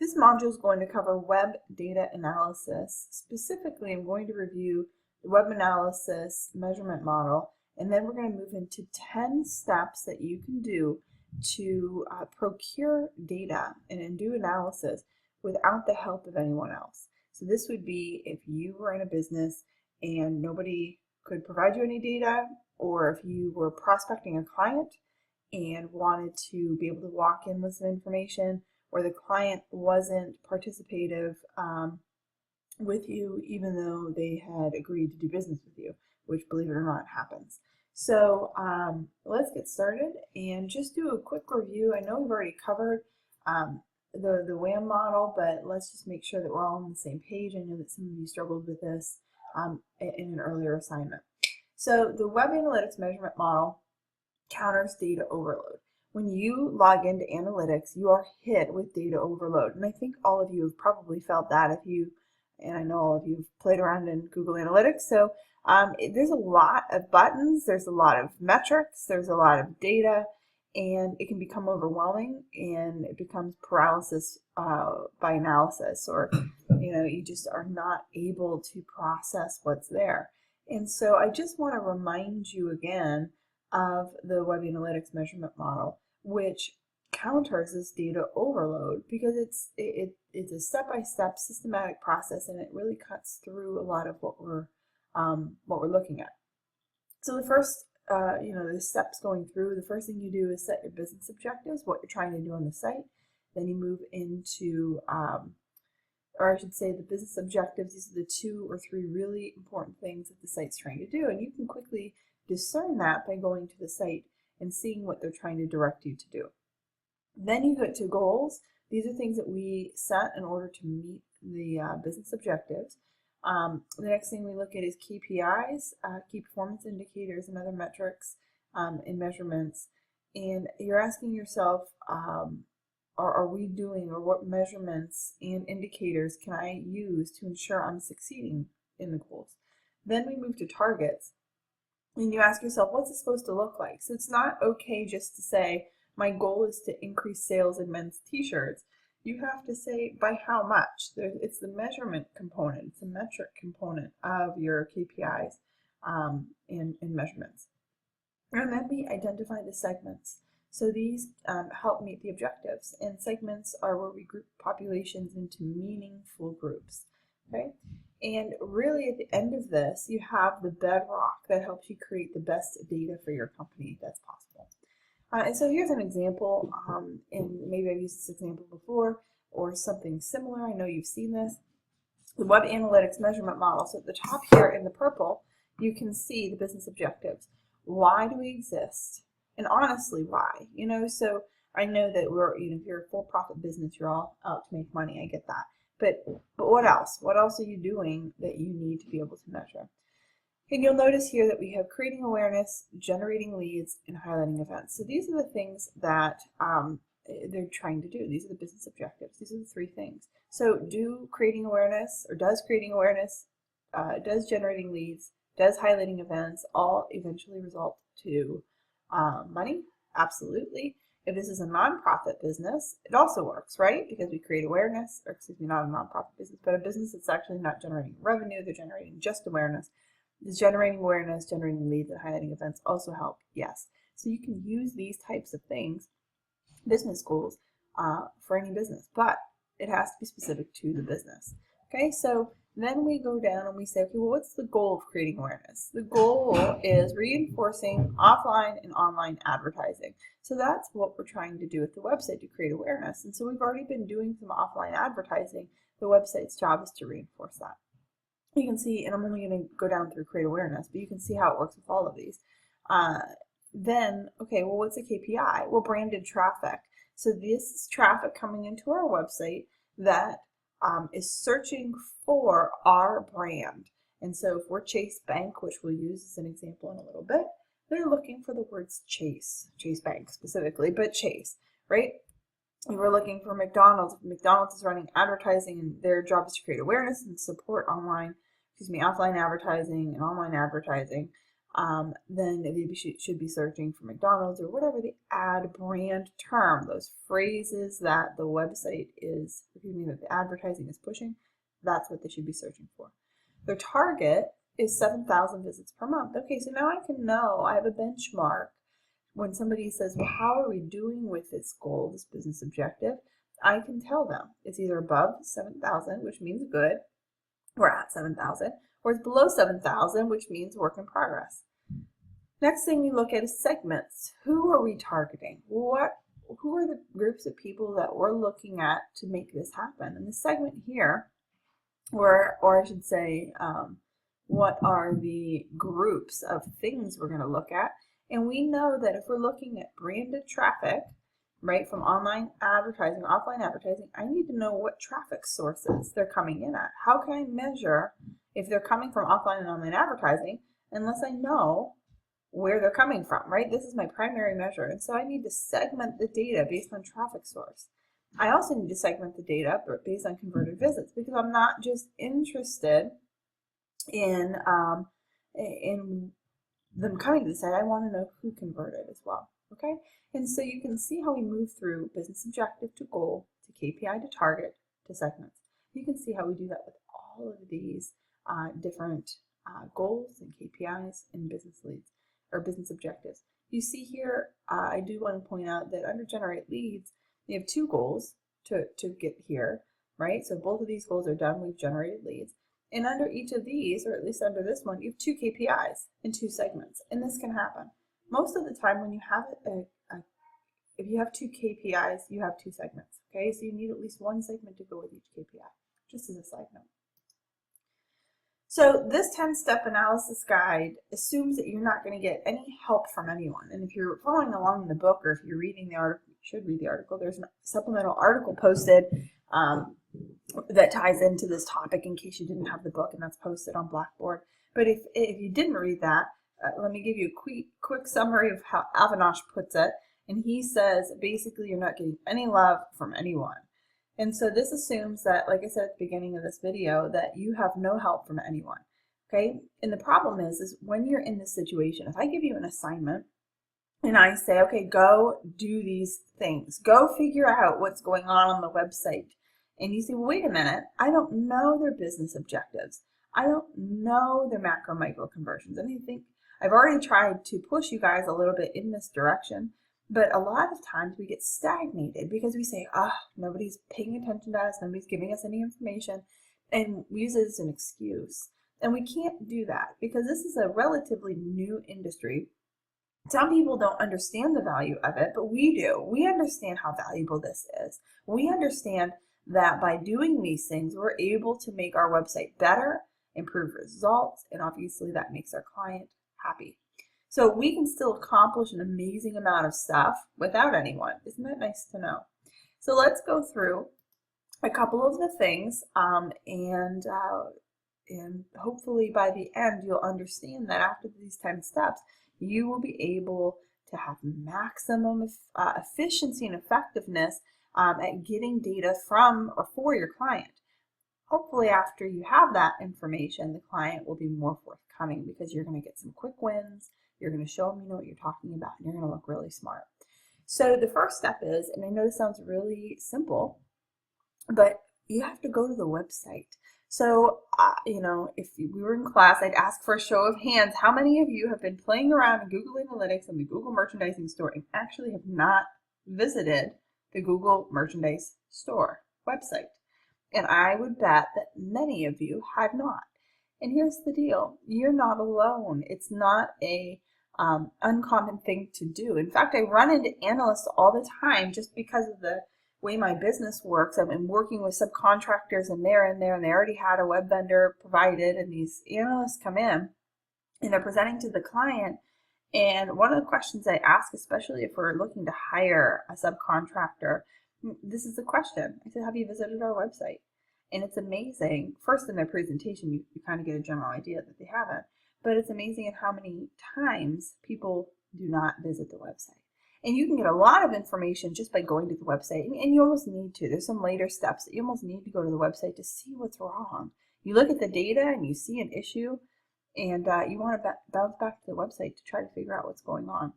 This module is going to cover web data analysis. Specifically, I'm going to review the web analysis measurement model, and then we're going to move into 10 steps that you can do to procure data and do analysis without the help of anyone else. So this would be if you were in a business and nobody could provide you any data, or if you were prospecting a client and wanted to be able to walk in with some information, or the client wasn't participative with you even though they had agreed to do business with you, which, believe it or not, happens. So let's get started and just do a quick review. I know we've already covered the WAM model, but let's just make sure that we're all on the same page. I know that some of you struggled with this in an earlier assignment. So the web analytics measurement model counters data overload. When you log into analytics, you are hit with data overload. And I think all of you have probably felt that if you, and I know all of you have played around in Google Analytics. So there's a lot of buttons, there's a lot of metrics, there's a lot of data, and it can become overwhelming, and it becomes paralysis by analysis, or you just are not able to process what's there. And so I just want to remind you again of the web analytics measurement model, which counters this data overload, because it's a step-by-step systematic process, and it really cuts through a lot of what we're looking at. So the first the steps going through, the first thing you do is set your business objectives, what you're trying to do on the site. Then you move into or I should say the business objectives. These are the 2 or 3 really important things that the site's trying to do, and you can quickly discern that by going to the site and seeing what they're trying to direct you to do. Then you get to goals. These are things that we set in order to meet the business objectives. The next thing we look at is KPIs, key performance indicators, and other metrics and measurements. And you're asking yourself, are we doing, or what measurements and indicators can I use to ensure I'm succeeding in the goals? Then we move to targets. And you ask yourself, what's it supposed to look like? So it's not okay just to say, my goal is to increase sales in men's t-shirts. You have to say by how much. It's the measurement component, it's the metric component of your KPIs and measurements. And then we identify the segments. So these help meet the objectives, and segments are where we group populations into meaningful groups. Okay? And really at the end of this, you have the bedrock that helps you create the best data for your company that's possible. And so here's an example, and maybe I've used this example before or something similar. I know you've seen this. The web analytics measurement model. So at the top here in the purple, you can see the business objectives. Why do we exist? And honestly, why? So I know that if you're a for-profit business, you're all out to make money. I get that. But what else? What else are you doing that you need to be able to measure? And you'll notice here that we have creating awareness, generating leads, and highlighting events. So these are the things that they're trying to do. These are the business objectives. These are the 3 things. So does creating awareness, does generating leads, does highlighting events all eventually result to money? Absolutely. If this is a nonprofit business, it also works, right? Because we create awareness, or excuse me, not a nonprofit business, but a business that's actually not generating revenue, they're generating just awareness. Does generating awareness, generating leads, and highlighting events also help? Yes. So you can use these types of things, business goals, for any business, but it has to be specific to the business. Okay, so then we go down and we say, okay, well, what's the goal of creating awareness? The goal is reinforcing offline and online advertising. So that's what we're trying to do with the website to create awareness. And so we've already been doing some offline advertising. The website's job is to reinforce that. You can see, and I'm only going to go down through create awareness, but you can see how it works with all of these. Then, okay, well, what's a KPI? Well, branded traffic. So this is traffic coming into our website that is searching for our brand. And so if we're Chase Bank, which we'll use as an example in a little bit, they're looking for the words Chase Bank specifically, but Chase, right? We were looking for McDonald's. McDonald's is running advertising, and their job is to create awareness and support offline advertising and online advertising. then they should be searching for McDonald's or whatever the ad brand term, those phrases that the website is, that the advertising is pushing, that's what they should be searching for. Their target is 7,000 visits per month. Okay, so now I can know, I have a benchmark. When somebody says, well, how are we doing with this goal, this business objective? I can tell them it's either above 7,000, which means good, we're at 7,000, or it's below 7,000, which means work in progress. Next thing we look at is segments. Who are we targeting? Who are the groups of people that we're looking at to make this happen? And the segment here, or I should say, what are the groups of things we're going to look at? And we know that if we're looking at branded traffic, right, from online advertising, offline advertising, I need to know what traffic sources they're coming in at. How can I measure if they're coming from offline and online advertising unless I know where they're coming from, right? This is my primary measure. And so I need to segment the data based on traffic source. I also need to segment the data based on converted visits, because I'm not just interested in them coming to the site. I want to know who converted as well, okay? And so you can see how we move through business objective to goal, to KPI to target, to segments. You can see how we do that with all of these different goals and KPIs and business leads or business objectives. You see here, I do want to point out that under generate leads, we have two goals to get here, right? So both of these goals are done, we've generated leads. And under each of these, or at least under this one, you have two KPIs and two segments. And this can happen. Most of the time when you have if you have two KPIs, you have two segments, okay? So you need at least one segment to go with each KPI, just as a side note. So this 10-step analysis guide assumes that you're not going to get any help from anyone. And if you're following along in the book, or if you're reading the article, you should read the article. There's a supplemental article posted that ties into this topic in case you didn't have the book, and that's posted on Blackboard. But if you didn't read that, let me give you a quick summary of how Avinash puts it. And he says, basically, you're not getting any love from anyone. And so this assumes that, like I said at the beginning of this video, that you have no help from anyone, okay? And the problem is when you're in this situation, if I give you an assignment and I say, okay, go do these things, go figure out what's going on the website, and you say, well, wait a minute, I don't know their business objectives. I don't know their macro micro conversions. And you think, I've already tried to push you guys a little bit in this direction, but a lot of times we get stagnated because we say, nobody's paying attention to us, nobody's giving us any information, and we use it as an excuse. And we can't do that because this is a relatively new industry. Some people don't understand the value of it, but we do. We understand how valuable this is. We understand that by doing these things, we're able to make our website better, improve results, and obviously that makes our client happy. So we can still accomplish an amazing amount of stuff without anyone. Isn't that nice to know? So let's go through a couple of the things, and hopefully by the end you'll understand that after these 10 steps, you will be able to have maximum efficiency and effectiveness at getting data from or for your client. Hopefully after you have that information, the client will be more forthcoming because you're going to get some quick wins. You're going to show them you know what you're talking about, and you're going to look really smart. So the first step is, and I know this sounds really simple, but you have to go to the website. So, if we were in class, I'd ask for a show of hands. How many of you have been playing around in Google Analytics and the Google Merchandising Store and actually have not visited the Google Merchandise Store website? And I would bet that many of you have not. And here's the deal. You're not alone. It's not a uncommon thing to do. In fact, I run into analysts all the time just because of the way my business works. I've been working with subcontractors and they're in there and they already had a web vendor provided, and these analysts come in and they're presenting to the client. And one of the questions I ask, especially if we're looking to hire a subcontractor, this is the question. I said, have you visited our website? And it's amazing. First, in their presentation, you kind of get a general idea that they haven't. But it's amazing at how many times people do not visit the website. And you can get a lot of information just by going to the website. And you almost need to. There's some later steps that you almost need to go to the website to see what's wrong. You look at the data and you see an issue, and you want to bounce back to the website to try to figure out what's going on.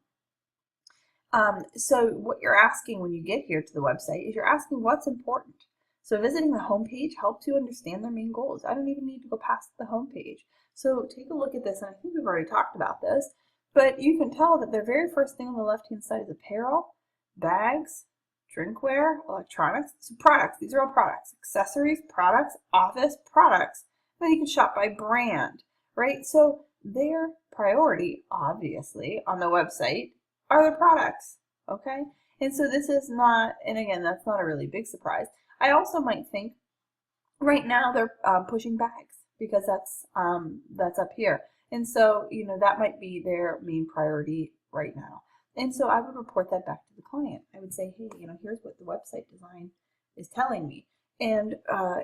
So what you're asking when you get here to the website is you're asking what's important. So visiting the homepage helps you understand their main goals. I don't even need to go past the homepage. So take a look at this, and I think we've already talked about this, but you can tell that their very first thing on the left-hand side is apparel, bags, drinkware, electronics. So products, these are all products. Accessories, products, office, products. Then you can shop by brand, right? So their priority, obviously, on the website are the products, okay? And so this is not, and again, that's not a really big surprise. I also might think right now they're pushing bags because that's up here. And so, you know, that might be their main priority right now. And so I would report that back to the client. I would say, hey, you know, here's what the website design is telling me. And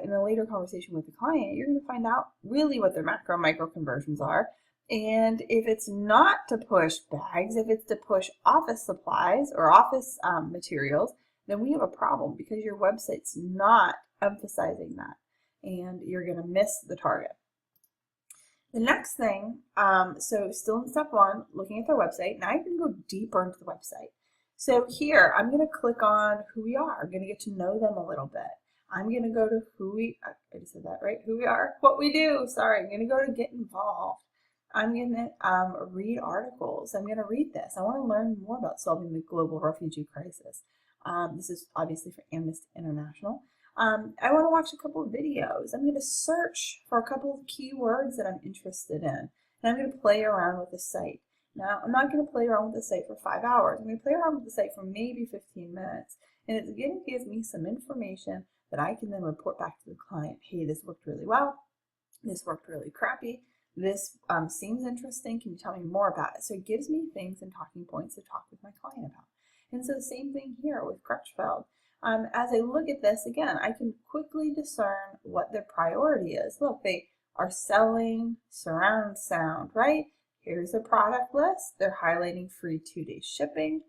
in a later conversation with the client, you're going to find out really what their macro and micro conversions are. And if it's not to push bags, if it's to push office supplies or office materials, then we have a problem because your website's not emphasizing that, and you're going to miss the target. The next thing, so still in step one, looking at their website, now you can go deeper into the website. So here, I'm going to click on who we are. I'm going to get to know them a little bit. I'm going to go to who we, I just said that, right? Who we are, what we do. Sorry, I'm going to go to get involved. I'm going to read articles. I'm going to read this. I want to learn more about solving the global refugee crisis. This is obviously for Amnesty International. I want to watch a couple of videos. I'm going to search for a couple of keywords that I'm interested in. And I'm going to play around with the site. Now, I'm not going to play around with the site for 5 hours. I'm going to play around with the site for maybe 15 minutes. And it's going to give me some information that I can then report back to the client. Hey, this worked really well. This worked really crappy. This seems interesting. Can you tell me more about it? So it gives me things and talking points to talk with my client about. And so the same thing here with Crutchfield. As I look at this, again, I can quickly discern what their priority is. Look, they are selling surround sound, right? Here's a product list. They're highlighting free 2-day shipping,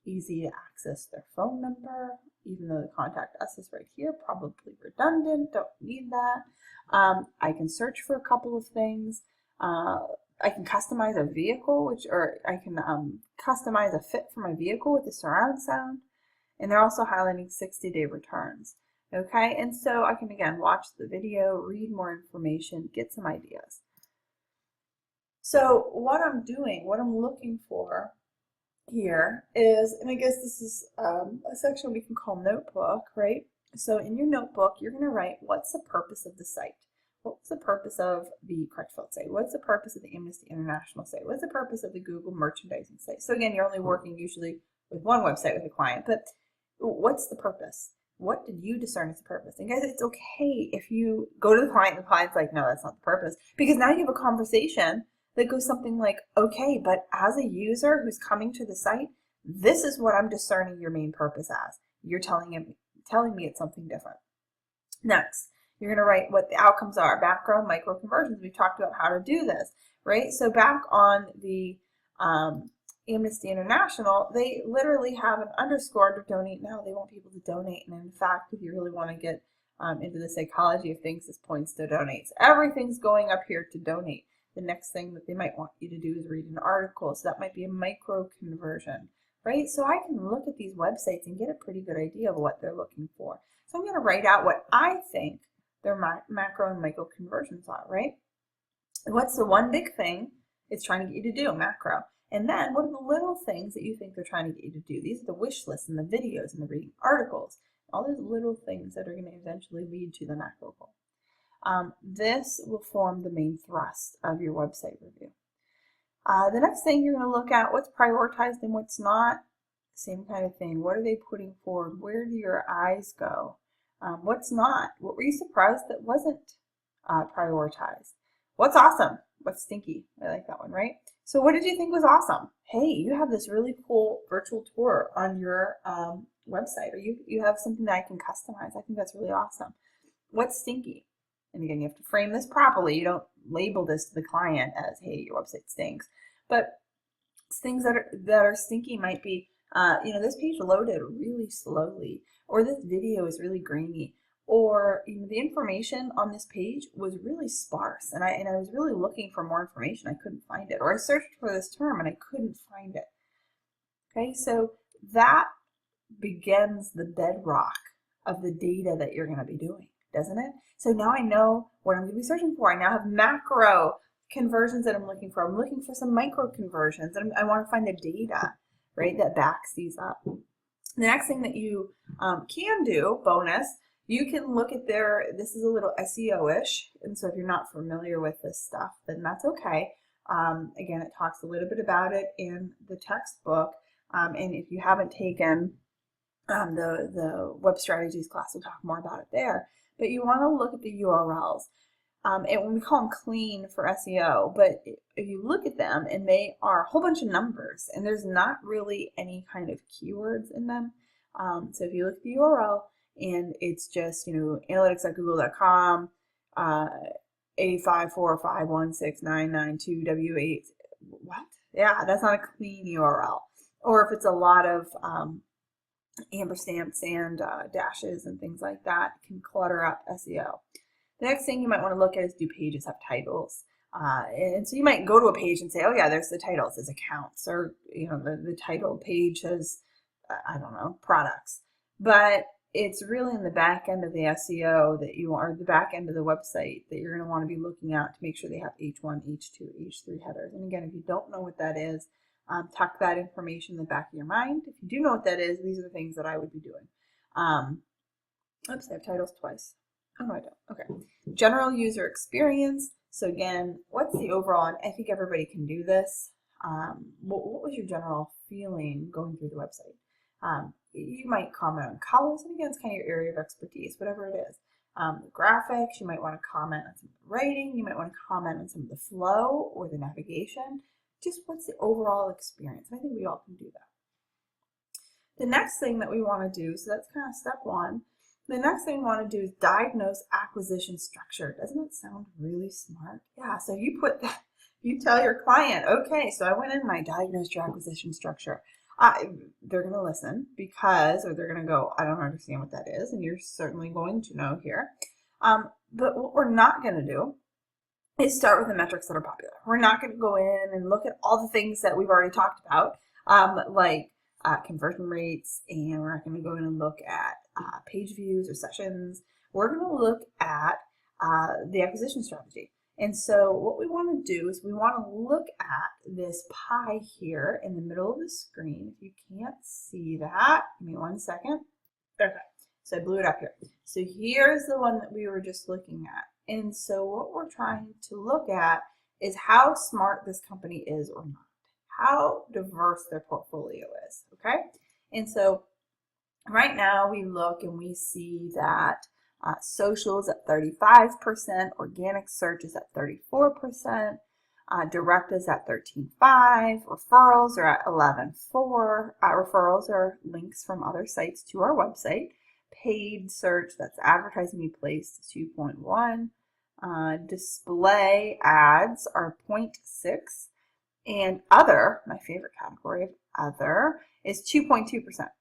easy to access their phone number, even though the contact us is right here, probably redundant, don't need that. I can search for a couple of things. I can customize a vehicle, I can customize a fit for my vehicle with the surround sound. And they're also highlighting 60-day returns. Okay, and so I can again watch the video, read more information, get some ideas. So what I'm doing, what I'm looking for here is, and I guess this is a section we can call notebook, right? So in your notebook, you're going to write, what's the purpose of the site? What's the purpose of the Crutchfield site? What's the purpose of the Amnesty International site? What's the purpose of the Google merchandising site? So again, you're only working usually with one website with a client, but what's the purpose? What did you discern as the purpose? And guys, it's okay if you go to the client and the client's like, no, that's not the purpose. Because now you have a conversation that goes something like, okay, but as a user who's coming to the site, this is what I'm discerning your main purpose as. You're telling me it's something different. Next, you're going to write what the outcomes are, macro, micro conversions. We've talked about how to do this, right? So back on the Amnesty International, they literally have an underscore to donate now. They want people to donate. And in fact, if you really want to get into the psychology of things, this points to donate. So everything's going up here to donate. The next thing that they might want you to do is read an article. So that might be a micro conversion, right? So I can look at these websites and get a pretty good idea of what they're looking for. So I'm going to write out what I think their macro and micro conversions are, right? What's the one big thing it's trying to get you to do, macro? And then what are the little things that you think they're trying to get you to do? These are the wish lists and the videos and the reading articles, all those little things that are going to eventually lead to the macro goal. This will form the main thrust of your website review. The next thing you're going to look at, what's prioritized and what's not. Same kind of thing. What are they putting forward? Where do your eyes go? What's not? What were you surprised that wasn't prioritized? What's awesome? What's stinky? I like that one, right? So what did you think was awesome? Hey, you have this really cool virtual tour on your website, or you have something that I can customize. I think that's really awesome. What's stinky? And again, you have to frame this properly. You don't label this to the client as, hey, your website stinks. But things that are stinky might be, this page loaded really slowly, or this video is really grainy, or the information on this page was really sparse, and I was really looking for more information. I couldn't find it, or I searched for this term and I couldn't find it. Okay, so that begins the bedrock of the data that you're going to be doing, doesn't it? So now I know what I'm going to be searching for. I now have macro conversions that I'm looking for. I'm looking for some micro conversions, and I want to find the data, right, that backs these up. The next thing that you can do, bonus, you can look at this is a little SEO-ish, and so if you're not familiar with this stuff, then that's okay. Again, it talks a little bit about it in the textbook, and if you haven't taken the web strategies class, we'll talk more about it there. But you want to look at the URLs. And we call them clean for SEO, but if you look at them, and they are a whole bunch of numbers, and there's not really any kind of keywords in them. So if you look at the URL, and it's just, analytics.google.com, 854516992W8, what? Yeah, that's not a clean URL. Or if it's a lot of amperstamps and dashes and things like that, it can clutter up SEO. The next thing you might want to look at is, do pages have titles? And so you might go to a page and say, oh yeah, there's the titles, there's accounts, or the title page has, I don't know, products. But it's really in the back end of the SEO that you are, the back end of the website, that you're going to want to be looking at to make sure they have H1, H2, H3 headers. And again, if you don't know what that is, tuck that information in the back of your mind. If you do know what that is, these are the things that I would be doing. Oops, I have titles twice. Oh, no, I don't. Okay. General user experience. So again, what's the overall, and I think everybody can do this. What was your general feeling going through the website? You might comment on colors, and again, it's kind of your area of expertise, whatever it is. Graphics, you might want to comment on some of the writing. You might want to comment on some of the flow or the navigation. Just what's the overall experience? I think we all can do that. The next thing that we want to do, so that's kind of step one. The next thing we want to do is diagnose acquisition structure. Doesn't it sound really smart? Yeah, so you put that, you tell your client, okay, so I went in and I diagnosed your acquisition structure. They're going to listen because, or they're going to go, I don't understand what that is, and you're certainly going to know here. But what we're not going to do is start with the metrics that are popular. We're not going to go in and look at all the things that we've already talked about, like conversion rates, and we're not going to go in and look at page views or sessions. We're going to look at the acquisition strategy. And so what we want to do is we want to look at this pie here in the middle of the screen. If you can't see that, give me 1 second. Okay, so I blew it up here. So here's the one that we were just looking at. And so what we're trying to look at is how smart this company is or not, how diverse their portfolio is, okay? And so right now we look and we see that social is at 35%, organic search is at 34%, direct is at 13.5%, referrals are at 11.4%. Referrals are links from other sites to our website. Paid search, that's advertising we placed, 2.1%. Display ads are 0.6%. And other, my favorite category of other, is 2.2%.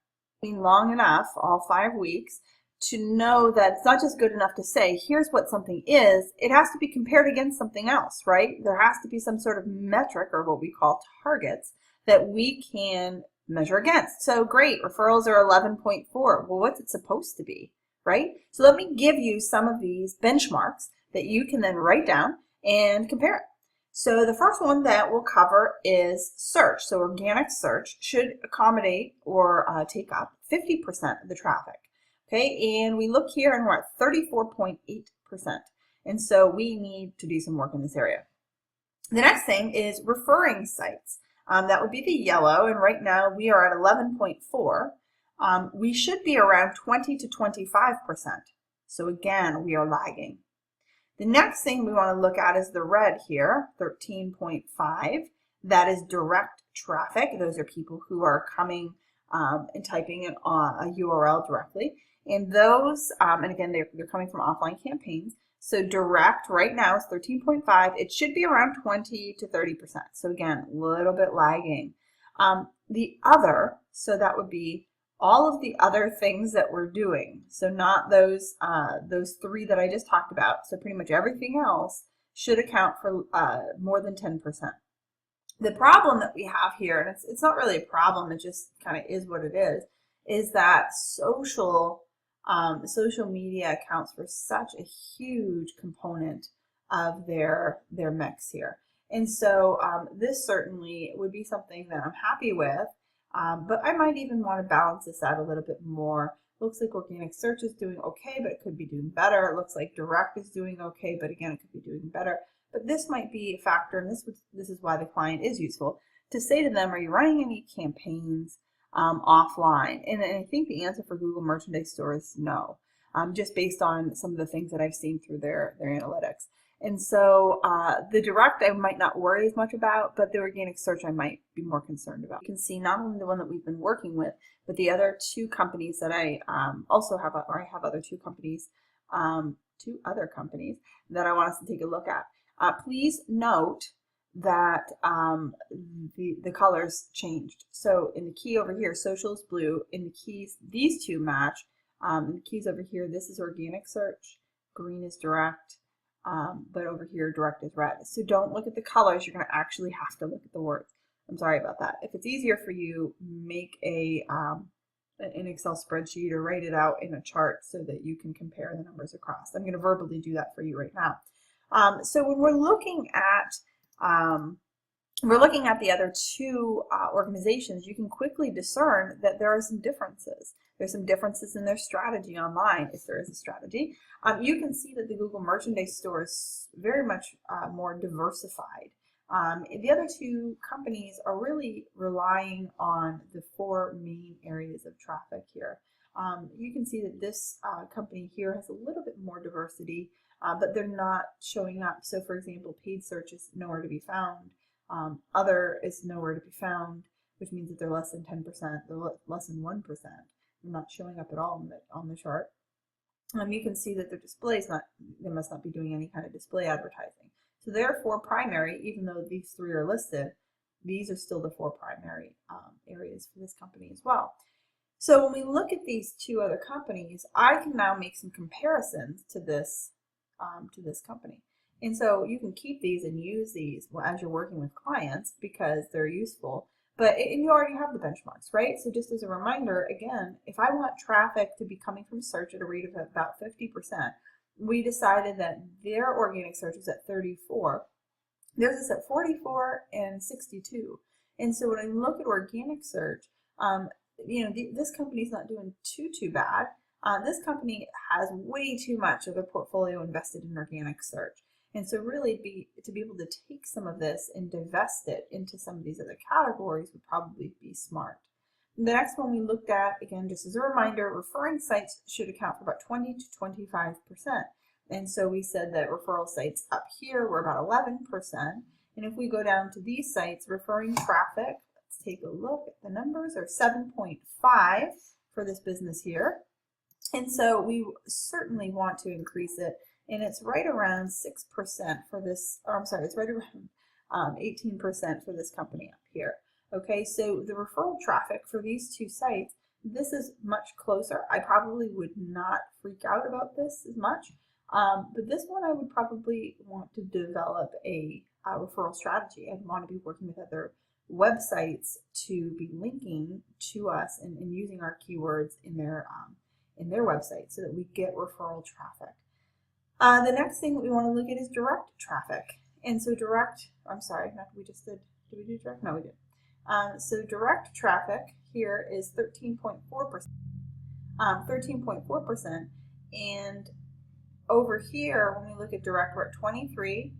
Been long enough, all 5 weeks, to know that it's not just good enough to say, here's what something is, it has to be compared against something else, right? There has to be some sort of metric, or what we call targets, that we can measure against. So great, referrals are 11.4. Well, what's it supposed to be, right? So let me give you some of these benchmarks that you can then write down and compare it. So the first one that we'll cover is search. So organic search should accommodate or take up 50% of the traffic. Okay, and we look here and we're at 34.8%. And so we need to do some work in this area. The next thing is referring sites. That would be the yellow, and right now we are at 11.4. We should be around 20 to 25%. So again, we are lagging. The next thing we want to look at is the red here, 13.5. That is direct traffic. Those are people who are coming and typing in a URL directly. And those, and again, they're coming from offline campaigns. So direct right now is 13.5. It should be around 20 to 30%. So again, a little bit lagging. The other, so that would be all of the other things that we're doing. So not those 3 that I just talked about. So pretty much everything else should account for more than 10%. The problem that we have here, and it's not really a problem, it just kind of is what it is that social media accounts for such a huge component of their mix here. And so this certainly would be something that I'm happy with, but I might even want to balance this out a little bit more. Looks like organic search is doing okay, but it could be doing better. It looks like direct is doing okay, but again, it could be doing better. But this might be a factor, and this is why the client is useful, to say to them, are you running any campaigns offline? And I think the answer for Google Merchandise Store is no, just based on some of the things that I've seen through their analytics. And so the direct I might not worry as much about, but the organic search I might be more concerned about. You can see not only the one that we've been working with, but the other 2 companies that I also have, or I have other 2 companies, 2 other companies that I want us to take a look at. Please note that the colors changed. So in the key over here, social is blue. In the keys, these 2 match. In the keys over here, this is organic search. Green is direct. But over here, direct is red. So don't look at the colors. You're going to actually have to look at the words. I'm sorry about that. If it's easier for you, make an Excel spreadsheet or write it out in a chart so that you can compare the numbers across. I'm going to verbally do that for you right now. So when we're looking at the other 2 organizations, you can quickly discern that there are some differences. There's some differences in their strategy online, if there is a strategy. You can see that the Google Merchandise Store is very much more diversified. The other 2 companies are really relying on the 4 main areas of traffic here. You can see that this company here has a little bit more diversity, but they're not showing up. So for example, paid search is nowhere to be found. Other is nowhere to be found, which means that they're less than 10%, they're less than 1%. They're not showing up at all on the chart. You can see that their display is they must not be doing any kind of display advertising. So therefore, primary, even though these 3 are listed, these are still the 4 primary areas for this company as well. So when we look at these 2 other companies, I can now make some comparisons to this company. And so you can keep these and use these as you're working with clients because they're useful. And you already have the benchmarks, right? So just as a reminder, again, if I want traffic to be coming from search at a rate of about 50%, we decided that their organic search is at 34. Theirs is at 44 and 62. And so when I look at organic search, this company's not doing too bad. This company has way too much of their portfolio invested in organic search. And so really to be able to take some of this and divest it into some of these other categories would probably be smart. The next one we looked at, again, just as a reminder, referring sites should account for about 20 to 25%. And so we said that referral sites up here were about 11%. And if we go down to these sites, referring traffic, let's take a look at the numbers, are 7.5 for this business here. And so we certainly want to increase it. And it's right around 6% for this, or I'm sorry, it's right around 18% for this company up here. Okay, so the referral traffic for these 2 sites, this is much closer. I probably would not freak out about this as much, but this one I would probably want to develop a referral strategy. I'd want to be working with other websites to be linking to us and using our keywords in their website so that we get referral traffic. The next thing that we want to look at is direct traffic. And so did we do direct? No, we did. So direct traffic here is 13.4%. 13.4%. And over here, when we look at direct, we're at 23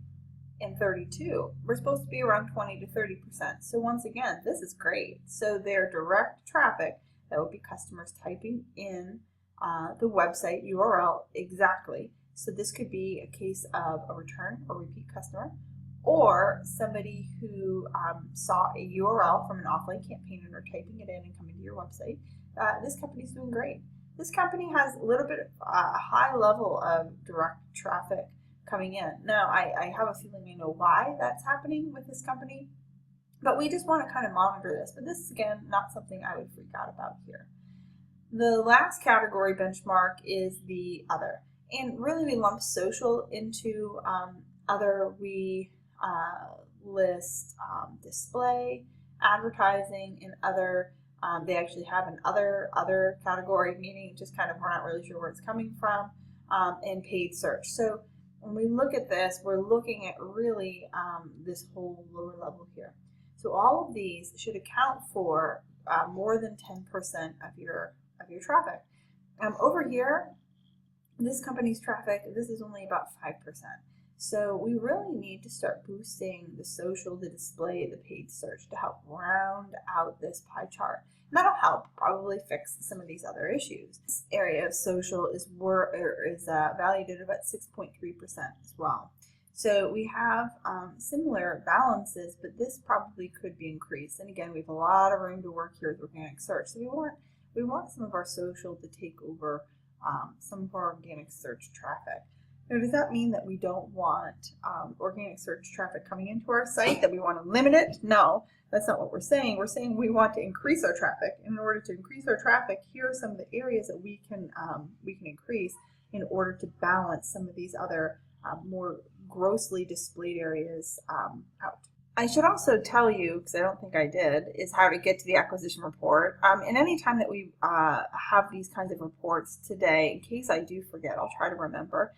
and 32. We're supposed to be around 20 to 30%. So once again, this is great. So their direct traffic, that would be customers typing in the website URL exactly. So this could be a case of a return or repeat customer, or somebody who saw a URL from an offline campaign and are typing it in and coming to your website. This company's doing great. This company has a little bit of a high level of direct traffic coming in. Now, I have a feeling I know why that's happening with this company, but we just want to kind of monitor this. But this is, again, not something I would freak out about here. The last category benchmark is the other. And really we lump social into other. We list display, advertising, and other. They actually have an other category, meaning just kind of we're not really sure where it's coming from, and paid search. So when we look at this, we're looking at really this whole lower level here. So all of these should account for more than 10% of your traffic. Over here, this company's traffic, this is only about 5%. So we really need to start boosting the social, the display, the paid search to help round out this pie chart. And that'll help probably fix some of these other issues. This area of social is valued at about 6.3% as well. So we have similar balances, but this probably could be increased. And again, we have a lot of room to work here with organic search. So we want some of our social to take over some of our organic search traffic. Now, does that mean that we don't want organic search traffic coming into our site, that we want to limit it? No, that's not what we're saying. We're saying we want to increase our traffic. In order to increase our traffic, here are some of the areas that we can increase in order to balance some of these other more grossly displayed areas out. I should also tell you, because I don't think I did, is how to get to the acquisition report. And any time that we have these kinds of reports today, in case I do forget, I'll try to remember.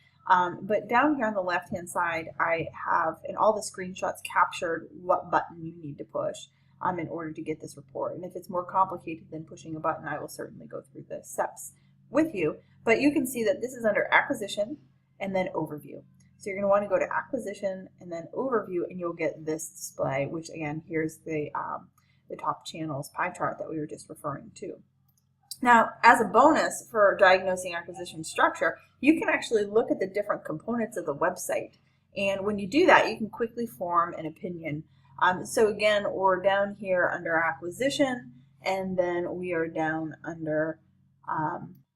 But down here on the left-hand side, I have in all the screenshots captured what button you need to push in order to get this report. And if it's more complicated than pushing a button, I will certainly go through the steps with you. But you can see that this is under acquisition and then overview. So you're going to want to go to acquisition and then overview, and you'll get this display, which again, here's the top channels pie chart that we were just referring to. Now, as a bonus for diagnosing acquisition structure, you can actually look at the different components of the website. And when you do that, you can quickly form an opinion. So again, we're down here under acquisition, and then we are down under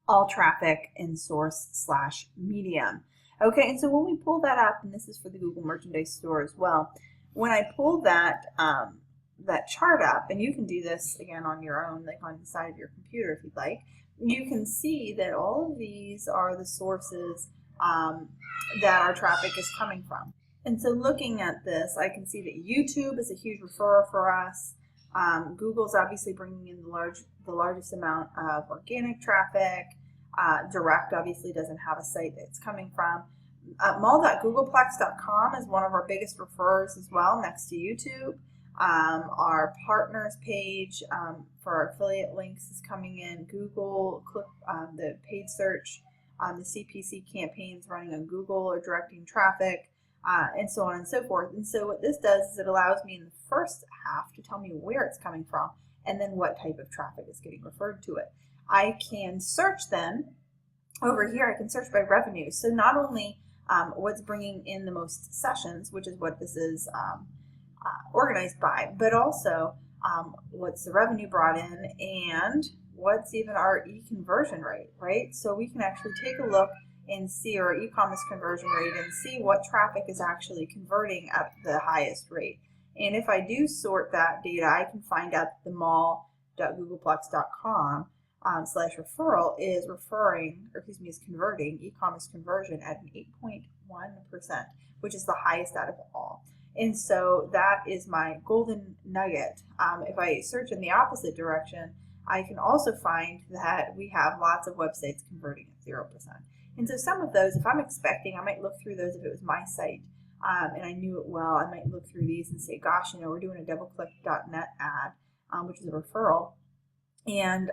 all traffic and source/medium. Okay, and so when we pull that up, and this is for the Google Merchandise Store as well, when I pull that that chart up, and you can do this again on your own, like on the side of your computer if you'd like, you can see that all of these are the sources that our traffic is coming from. And so looking at this, I can see that YouTube is a huge referrer for us. Google's obviously bringing in the largest amount of organic traffic. Direct obviously doesn't have a site that it's coming from. Mall.googleplex.com is one of our biggest referrers as well, next to YouTube. Our partners page for our affiliate links is coming in. Google, the paid search, the CPC campaigns running on Google are directing traffic, and so on and so forth. And so what this does is it allows me in the first half to tell me where it's coming from and then what type of traffic is getting referred to it. I can search then. Over here, I can search by revenue. So not only what's bringing in the most sessions, which is what this is organized by, but also what's the revenue brought in and what's even our e-conversion rate, right? So we can actually take a look and see our e-commerce conversion rate and see what traffic is actually converting at the highest rate. And if I do sort that data, I can find out the mall.googleplex.com /referral is converting e-commerce conversion at an 8.1%, which is the highest out of all. And so that is my golden nugget. If I search in the opposite direction, I can also find that we have lots of websites converting at 0%. And so some of those, if I'm expecting, I might look through those if it was my site and I knew it well. I might look through these and say, gosh, we're doing a doubleclick.net ad, which is a referral. And,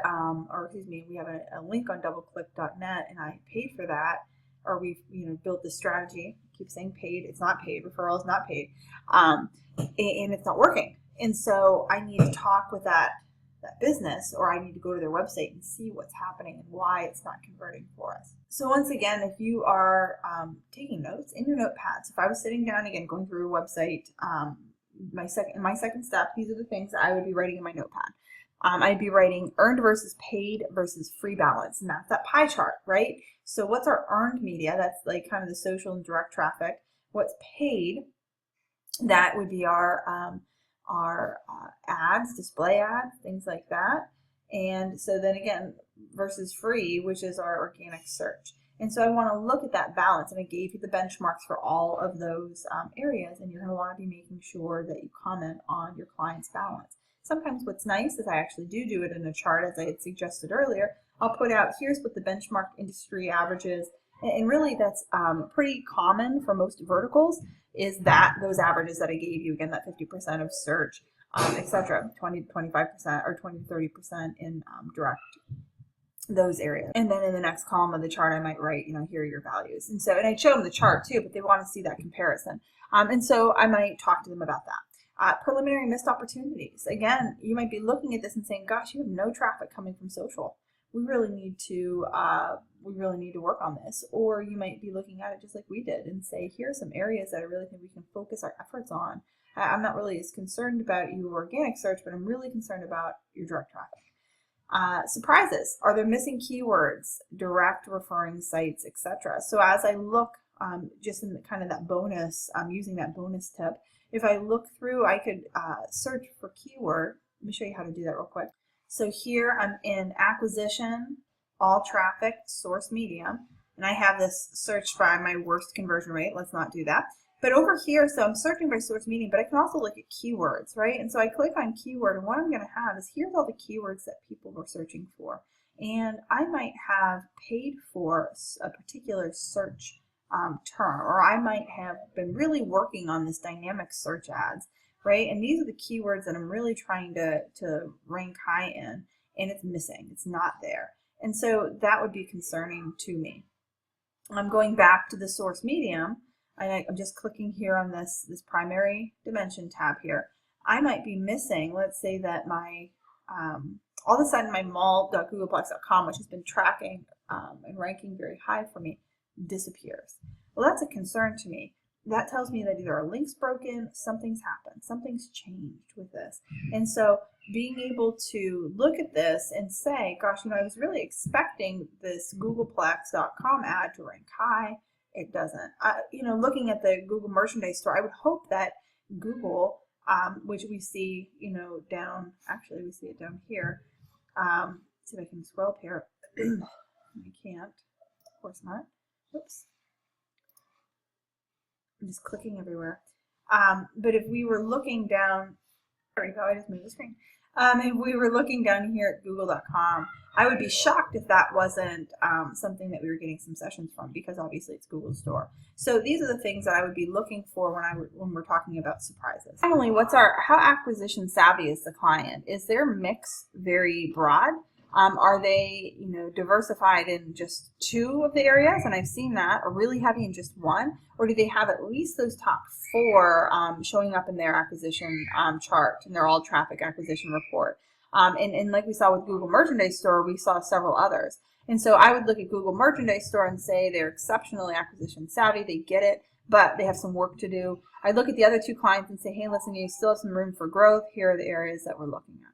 we have a link on doubleclick.net and I paid for that, or we've, built this strategy. I keep saying paid, it's not paid, referral is not paid, and it's not working. And so I need to talk with that business, or I need to go to their website and see what's happening and why it's not converting for us. So once again, if you are taking notes in your notepads, if I was sitting down again going through a website, my second step, these are the things that I would be writing in my notepad. I'd be writing earned versus paid versus free balance, and that's that pie chart, right? So what's our earned media? That's like kind of the social and direct traffic. What's paid? That would be our ads, display ads, things like that. And so then again, versus free, which is our organic search. And so I want to look at that balance, and I gave you the benchmarks for all of those areas, and you're going to want to be making sure that you comment on your client's balance. Sometimes what's nice is I actually do it in a chart, as I had suggested earlier. I'll put out, here's what the benchmark industry averages, and really that's pretty common for most verticals, is that those averages that I gave you, again, that 50% of search, etc., 20 to 25% or 20 to 30% in direct, those areas. And then in the next column of the chart, I might write, here are your values. And so, and I show them the chart too, but they want to see that comparison. And so I might talk to them about that. Preliminary missed opportunities. Again, you might be looking at this and saying, gosh, you have no traffic coming from social. We really need to work on this. Or you might be looking at it just like we did and say, here are some areas that I really think we can focus our efforts on. I'm not really as concerned about your organic search, but I'm really concerned about your direct traffic. Surprises. Are there missing keywords, direct referring sites, etc.? So as I look just in kind of that bonus, using that bonus tip, if I look through, I could search for keyword. Let me show you how to do that real quick. So here I'm in acquisition, all traffic, source medium, and I have this search by my worst conversion rate. Let's not do that. But over here, so I'm searching by source medium, but I can also look at keywords, right? And so I click on keyword, and what I'm going to have is here's all the keywords that people were searching for. And I might have paid for a particular search term, or I might have been really working on this dynamic search ads, right? And these are the keywords that I'm really trying to rank high in, and it's missing. It's not there. And so that would be concerning to me. I'm going back to the source medium. I'm just clicking here on this primary dimension tab here. I might be missing, let's say that my, all of a sudden my mall.googleplex.com, which has been tracking and ranking very high for me, disappears. Well, that's a concern to me. That tells me that either a link's broken, something's happened, something's changed with this. And so being able to look at this and say, gosh, I was really expecting this googleplex.com ad to rank high. It doesn't. Looking at the Google Merchandise Store, I would hope that Google, which we see, down, actually we see it down here. See if I can scroll up here. I can't. Of course not. Oops. I'm just clicking everywhere. But if we were looking down, there we go, I just moved the screen. If we were looking down here at google.com, I would be shocked if that wasn't something that we were getting some sessions from, because obviously it's Google Store. So these are the things that I would be looking for when we're talking about surprises. Finally, how acquisition savvy is the client? Is their mix very broad? Are they, diversified in just 2 of the areas, and I've seen that, or really heavy in just 1, or do they have at least those top 4 showing up in their acquisition chart, in their all traffic acquisition report? And like we saw with Google Merchandise Store, we saw several others. And so I would look at Google Merchandise Store and say they're exceptionally acquisition savvy, they get it, but they have some work to do. I look at the other 2 clients and say, hey, listen, you still have some room for growth. Here are the areas that we're looking at.